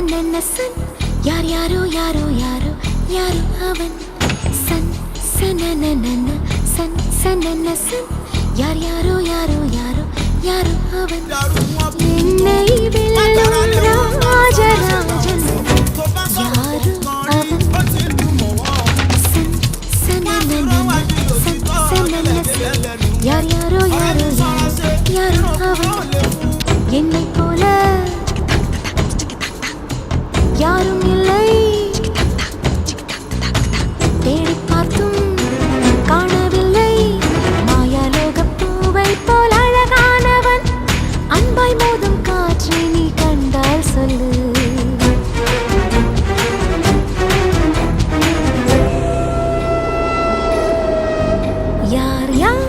சன்னன்ன Sun யார் யாரோ யாரோ யாரோ யாரோ அவன் சன் சன்னன்ன சன் சன்னன்ன சன் யார் யாரோ யாரோ யாரோ யாரோ அவன் என்னை வெல்லும் ராஜராஜன் யாரோ அவன் சன் சன்னன்ன சன் சன்னன்ன சன் யார் யாரோ யாரோ யாரோ யாரோ அவன் என்னை போல யாரும்